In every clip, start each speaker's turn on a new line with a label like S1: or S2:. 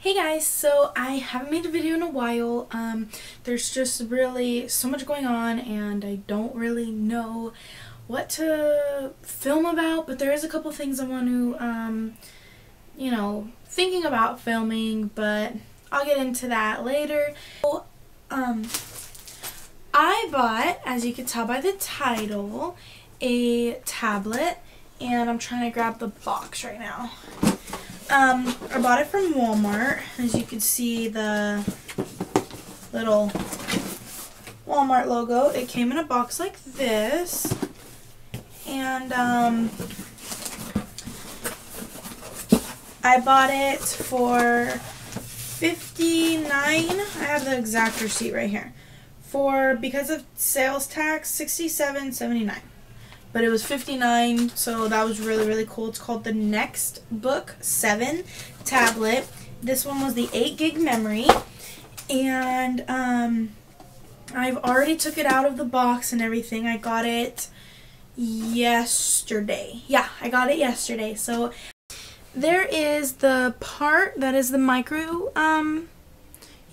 S1: Hey guys, so I haven't made a video in a while. There's just really so much going on and I don't really know what to film about, but there is a couple things I want to, thinking about filming, but I'll get into that later. So, I bought, as you can tell by the title, a tablet, and I'm trying to grab the box right now. I bought it from Walmart. As you can see, the little Walmart logo. It came in a box like this, and I bought it for $59. I have the exact receipt right here. Because of sales tax, $67.79. But it was $59, so that was really cool. It's called the NextBook 7 tablet. This one was the 8 gig memory, and I've already took it out of the box and everything. I got it yesterday. Yeah, I got it yesterday. So there is the part that is the micro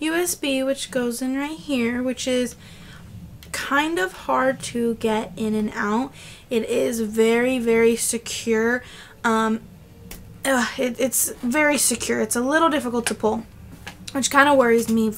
S1: USB, which goes in right here, which is kind of hard to get in and out. It is very secure. It's very secure. It's a little difficult to pull, which kind of worries me,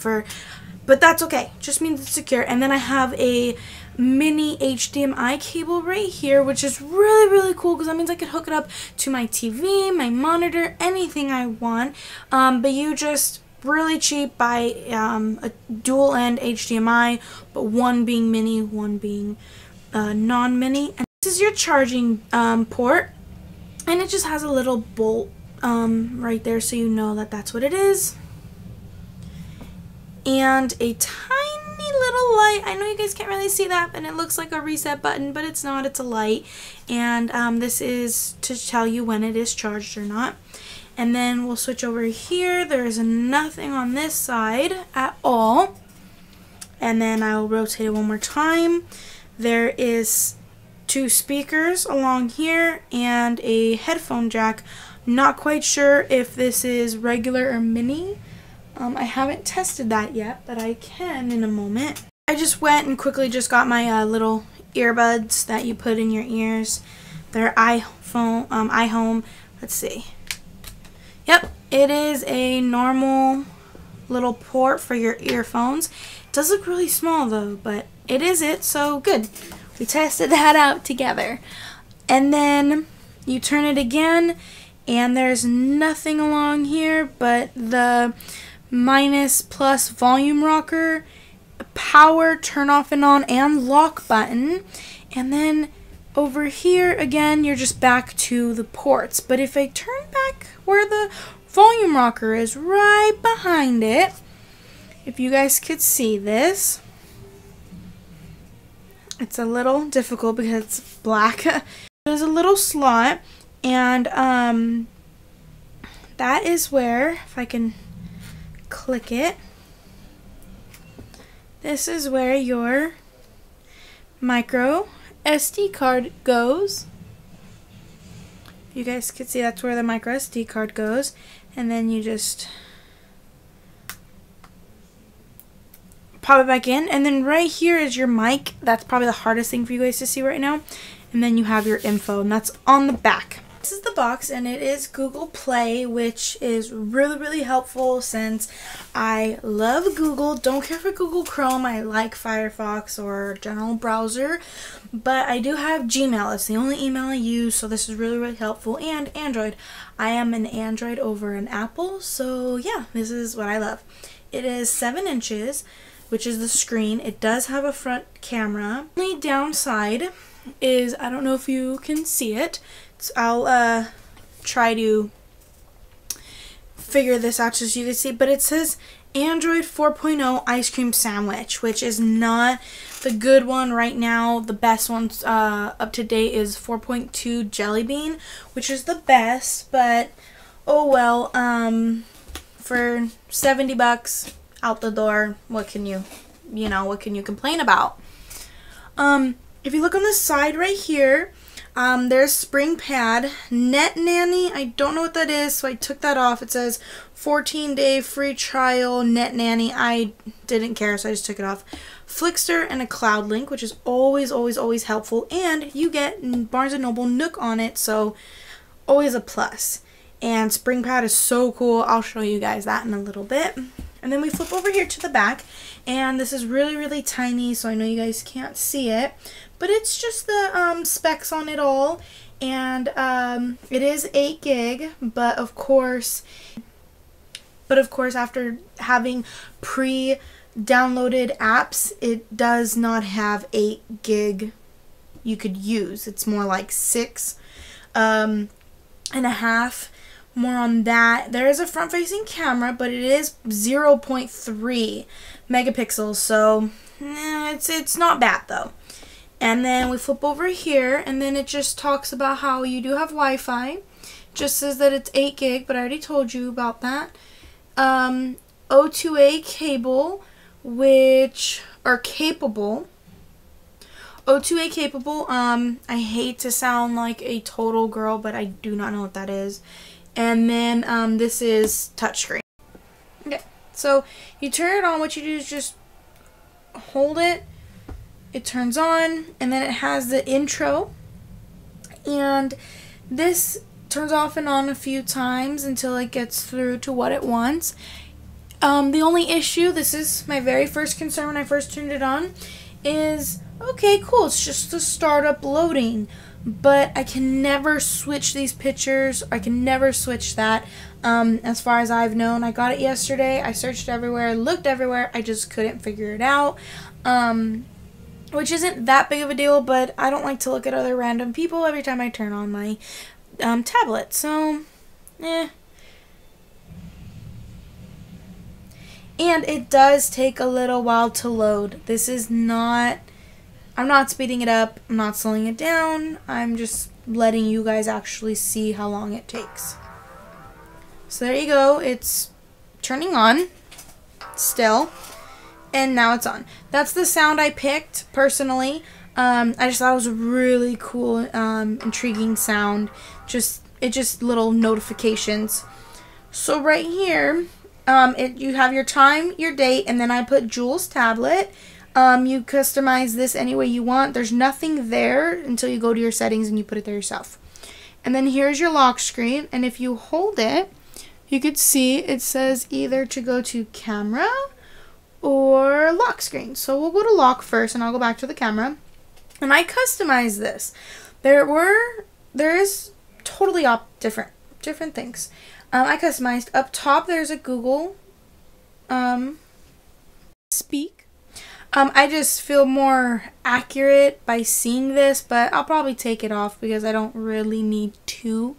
S1: but that's okay. Just means it's secure. And then I have a mini HDMI cable right here, which is really cool because that means I could hook it up to my TV, my monitor, anything I want. But you just really cheap, buy a dual end HDMI, but one being mini, one being non-mini. And this is your charging port, and it just has a little bolt right there, so you know that that's what it is. And a tiny little light. I know you guys can't really see that, and it looks like a reset button, but it's not. It's a light, and this is to tell you when it is charged or not. And then we'll switch over here. There's nothing on this side at all. And then I'll rotate it one more time. There is 2 speakers along here and a headphone jack. Not quite sure if this is regular or mini. I haven't tested that yet, but I can in a moment. I just went and quickly just got my little earbuds that you put in your ears. They're iHome. Let's see. Yep, it is a normal little port for your earphones. It does look really small though, but it is it, so good. We tested that out together. And then you turn it again, and there's nothing along here but the minus+ volume rocker, power, turn off and on, and lock button. And then over here, again, you're just back to the ports. But if I turn back where the volume rocker is, right behind it, if you guys could see this, it's a little difficult because it's black. There's a little slot, and that is where, if I can click it, this is where your micro SD card goes. You guys can see that's where the micro SD card goes, and then you just pop it back in, and then right here is your mic. That's probably the hardest thing for you guys to see right now. And then you have your info, and that's on the back. This is the box, and it is Google Play, which is really helpful since I love Google. Don't care for Google Chrome. I like Firefox or general browser, but I do have Gmail. It's the only email I use, so this is really helpful. And Android. I am an Android over an Apple, so yeah, this is what I love. It is 7 inches, which is the screen. It does have a front camera. The only downside is, I don't know if you can see it. I'll try to figure this out so you can see, but it says Android 4.0 ice cream sandwich, which is not the good one right now. The best one up to date is 4.2 jelly bean, which is the best, but oh well. For $70 out the door, what can you complain about? If you look on the side right here, There's spring pad. Net Nanny, I don't know what that is, so I took that off. It says 14-day free trial, Net Nanny. I didn't care, so I just took it off. Flickster and a Cloud Link, which is always, always, always helpful. And you get Barnes & Noble Nook on it, so always a plus. And SpringPad is so cool. I'll show you guys that in a little bit. And then we flip over here to the back, and this is really, really tiny, so I know you guys can't see it, but it's just the specs on it all. And it is 8 gig, but of course after having pre-downloaded apps, it does not have 8 gig you could use. It's more like 6.5. More on that. There is a front-facing camera, but it is 0.3 megapixels, so it's not bad though. And then we flip over here, and then it just talks about how you do have Wi-Fi. Just says that it's 8 gig, but I already told you about that. O2A cable, which are capable. O2A capable. I hate to sound like a total girl, but I do not know what that is. And then this is touchscreen. Okay, so you turn it on. What you do is just hold it. It turns on, and then it has the intro. And this turns off and on a few times until it gets through to what it wants. The only issue, this is my very first concern when I first turned it on, is, okay, cool, it's just the startup loading. But I can never switch these pictures. I can never switch that. As far as I've known, I got it yesterday. I searched everywhere, looked everywhere. I just couldn't figure it out. Which isn't that big of a deal, but I don't like to look at other random people every time I turn on my tablet. So, And it does take a little while to load. This is not... I'm not speeding it up, I'm not slowing it down, I'm just letting you guys actually see how long it takes. So there you go, it's turning on, still, and now it's on. That's the sound I picked, personally. I just thought it was a really cool, intriguing sound, just little notifications. So right here, you have your time, your date, and then I put Jules tablet. You customize this any way you want. There's nothing there until you go to your settings and you put it there yourself. And then here's your lock screen, and if you hold it, you could see it says either to go to camera or lock screen. So we'll go to lock first, and I'll go back to the camera. And I customized this. There is totally different things. I customized up top. There's a Google Speak. I just feel more accurate by seeing this, but I'll probably take it off because I don't really need to.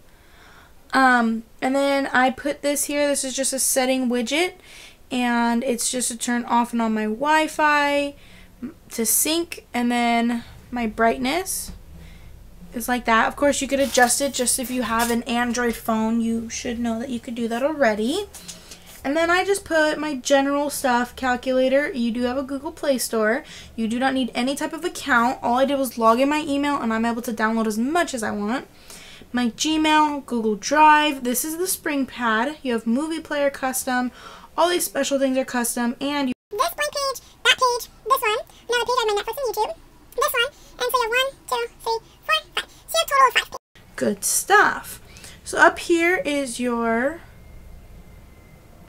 S1: And then I put this here. This is just a setting widget, and it's just to turn off and on my Wi-Fi, to sync, and then my brightness is like that. Of course, you could adjust it. Just if you have an Android phone, you should know that you could do that already. And then I just put my general stuff, calculator. You do have a Google Play Store. You do not need any type of account. All I did was log in my email, and I'm able to download as much as I want. My Gmail, Google Drive. This is the SpringPad. You have Movie Player custom. All these special things are custom. And you
S2: this blank page, that page, this one, another page I have my Netflix and YouTube, this one, and so you have 1, 2, 3, 4, 5. So you have a total of 5 pages.
S1: Good stuff. So up here is your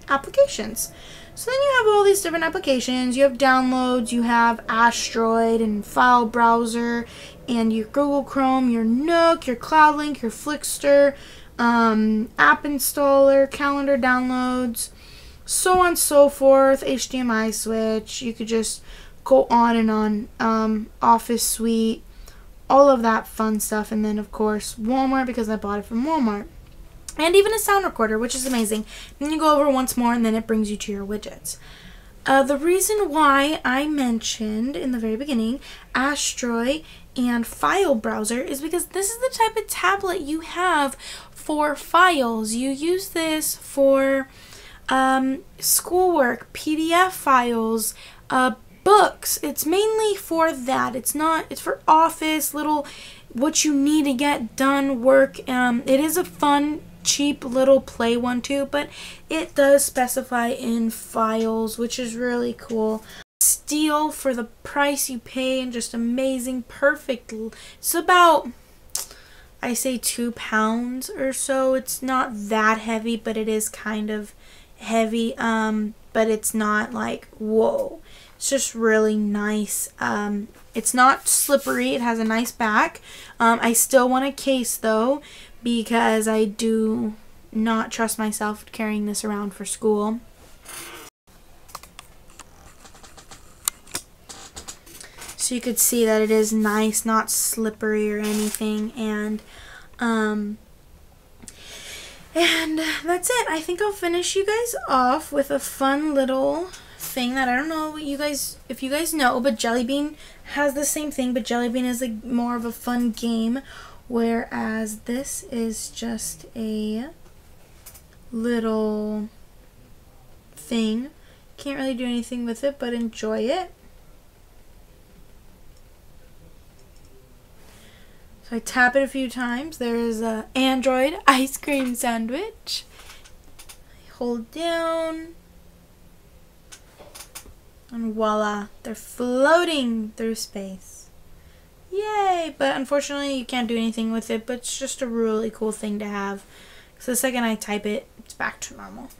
S1: applications. So then you have all these different applications. You have downloads, you have Asteroid and File Browser, and your Google Chrome, your Nook, your Cloud Link, your Flickster, App Installer, Calendar Downloads, so on and so forth, HDMI switch. You could just go on and on. Office Suite, all of that fun stuff. And then of course Walmart, because I bought it from Walmart. And even a sound recorder, which is amazing. Then you go over once more, and then it brings you to your widgets. The reason why I mentioned in the very beginning Asteroid and File Browser is because this is the type of tablet you have for files. You use this for schoolwork, PDF files, books. It's mainly for that. It's for office, little what you need to get done, work. It is a fun cheap little play one too, but it does specify in files, which is really cool. Steal for the price you pay, and just amazing, perfect. It's about, I say, 2 pounds or so. It's not that heavy, but it is kind of heavy, but it's not like whoa. It's just really nice. It's not slippery. It has a nice back. I still want a case though, because I do not trust myself carrying this around for school. So you could see that it is nice, not slippery or anything, and that's it. I think I'll finish you guys off with a fun little thing that I don't know what you guys, if you guys know, but Jelly Bean has the same thing, but Jelly Bean is like more of a fun game, whereas this is just a little thing. Can't really do anything with it, but enjoy it. So I tap it a few times. There's a Android ice cream sandwich. I hold down. And voila, they're floating through space. Yay! But unfortunately you can't do anything with it, but it's just a really cool thing to have. So the second I type it, it's back to normal.